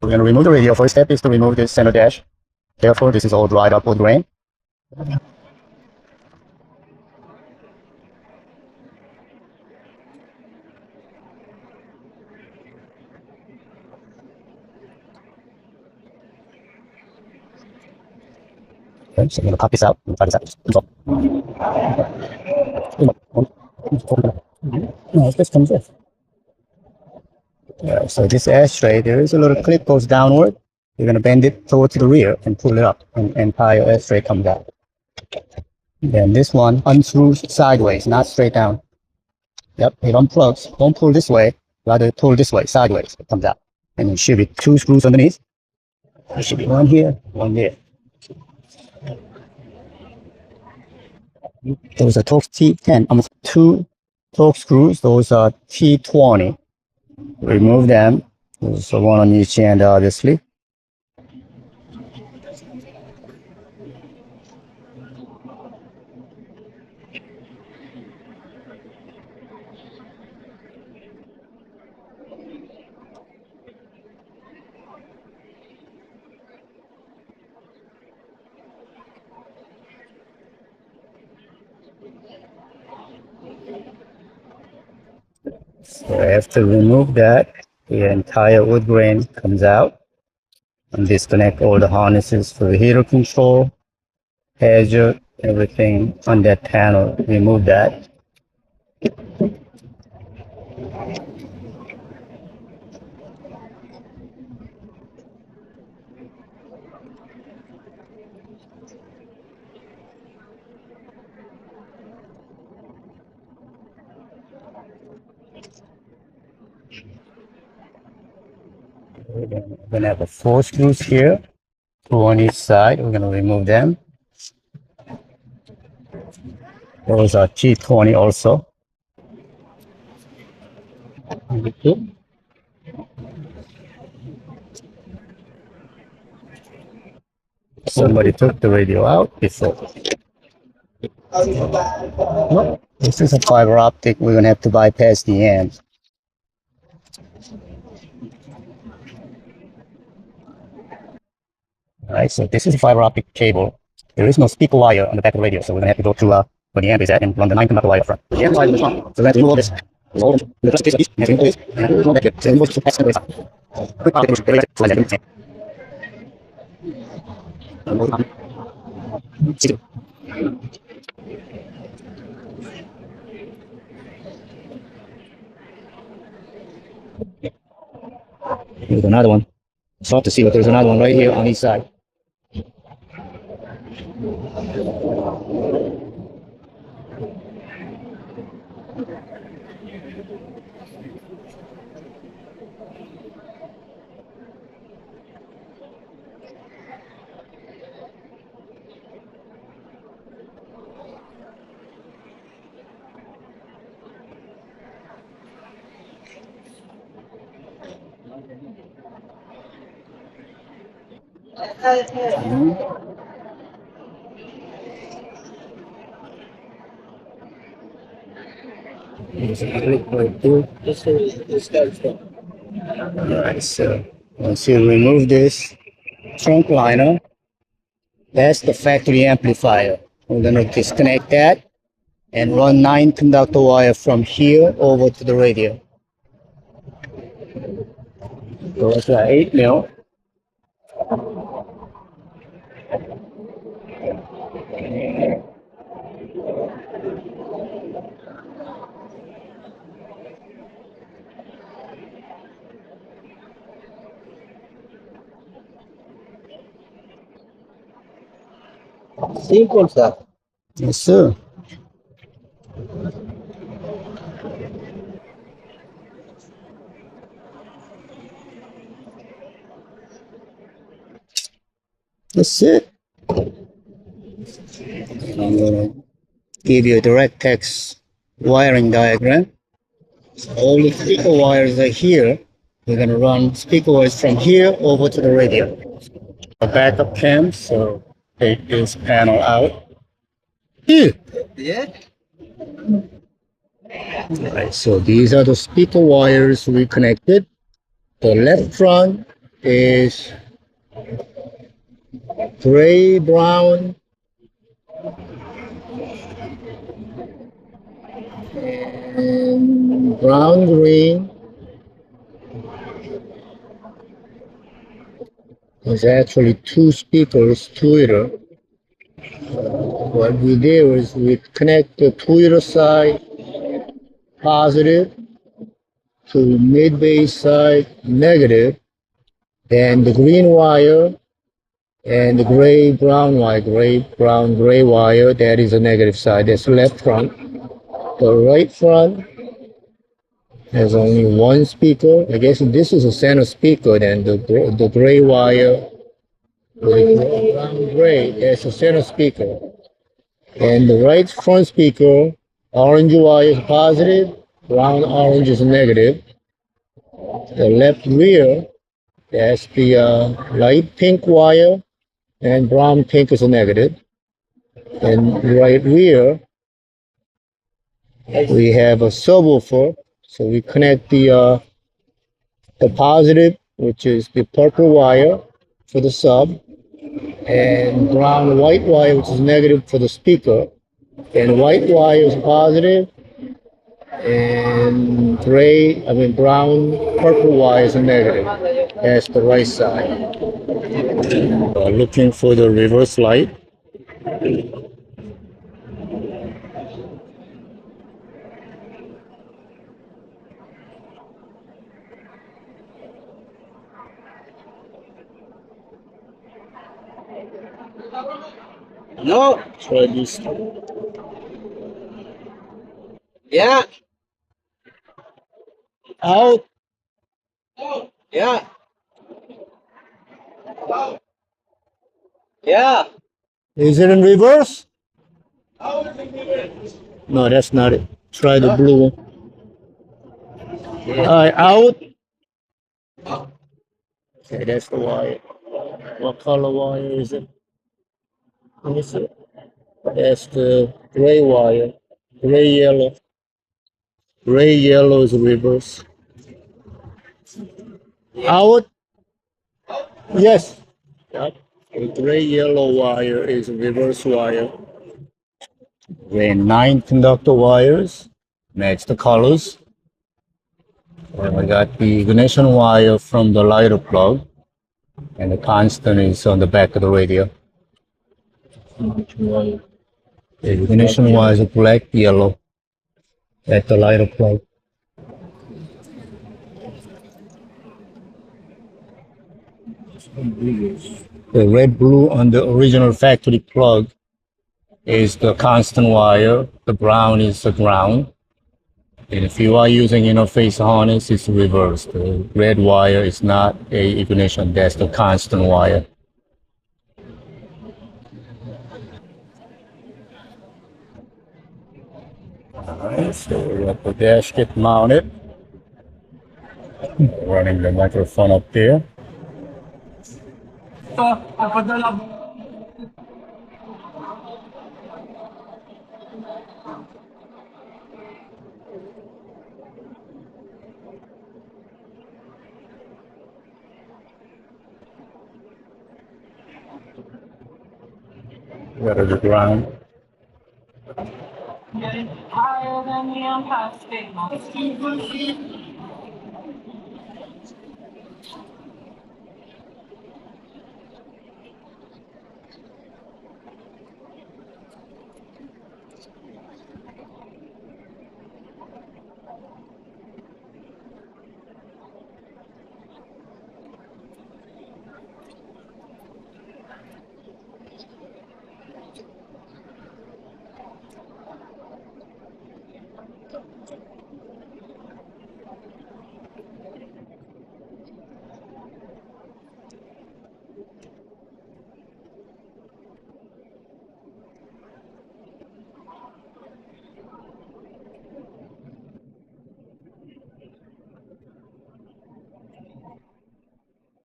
We're going to remove the radio. First step is to remove this center dash. Careful, this is all dried up wood grain. Okay, so I'm going to pop this out and try this out. No, this comes off. Yeah, so this ashtray, there is a little clip goes downward. You're going to bend it towards the rear and pull it up, and entire ashtray comes out. Then this one unscrews sideways, not straight down. Yep, it unplugs. Don't pull this way, rather pull this way, sideways. It comes out. And there should be 2 screws underneath. There should be one here, one there. Those are Torx T10. 2 Torx screws. Those are T20. Remove them. There's one on each end, obviously. So after remove that, the entire wood grain comes out, and disconnect all the harnesses for the heater control, hazard, everything on that panel. Remove that. We're going to have 4 screws here, 2 on each side. We're going to remove them. Those are T20 also. Somebody took the radio out before. Nope. This is a fiber optic. We're going to have to bypass the end. Alright, so this is a fiber optic cable. There is no speaker wire on the back of the radio, so we're going to have to go to where the amp is at and run the 9 conductor wire front. The amp wire in the front. So let's remove all this. Remove the first piece of this, and remove this, and remove back here. So remove this to the quick optic, here's another one. Start to see that there's another one right here on each side. Alright, so once you remove this trunk liner, that's the factory amplifier. We're going to disconnect that and run 9 conductor wire from here over to the radio. Those are 8 mil. Simple, sir. Yes, sir. That's it. And I'm going to give you a direct text wiring diagram. So all the speaker wires are here. We're going to run speaker wires from here over to the radio. A backup cam, so take this panel out. Here. Yeah. Right, so these are the speaker wires we connected. The left front is gray brown and brown green. There's actually two speakers, tweeter. What we do is we connect the tweeter side positive to mid-bass side negative, and the green wire and the gray brown wire, gray brown gray wire, that is the negative side. That's left front. The right front has only one speaker. I guess this is a center speaker. Then the gray wire, the brown gray, that's a center speaker. And the right front speaker, orange wire is positive, brown orange is negative. The left rear, that's the light pink wire, and brown pink is a negative. And right rear, we have a subwoofer. So we connect the positive, which is the purple wire for the sub, and brown white wire, which is negative for the speaker. And white wire is positive, and brown purple wire is a negative. That's the right side. Looking for the reverse light. No. Try this. Yeah. Out. Yeah. Yeah. Is it in reverse? No, that's not it. Try the blue one. Out. Okay, that's the wire. What color wire is it? Let me see. That's the gray wire. Gray yellow. Gray yellow is reverse. Out. Yes. Yep. The gray yellow wire is reverse wire. Then 9 conductor wires. Match the colors. And we got the ignition wire from the lighter plug. And the constant is on the back of the radio. The ignition wire is black, yellow at the lighter plug. The red blue on the original factory plug is the constant wire. The brown is the ground. And if you are using interface harness, it's reversed. The red wire is not a ignition, that's the constant wire. Alright, so we got the gasket mounted. Running the microphone up there. Go to the ground. Getting higher than the Empire State Building.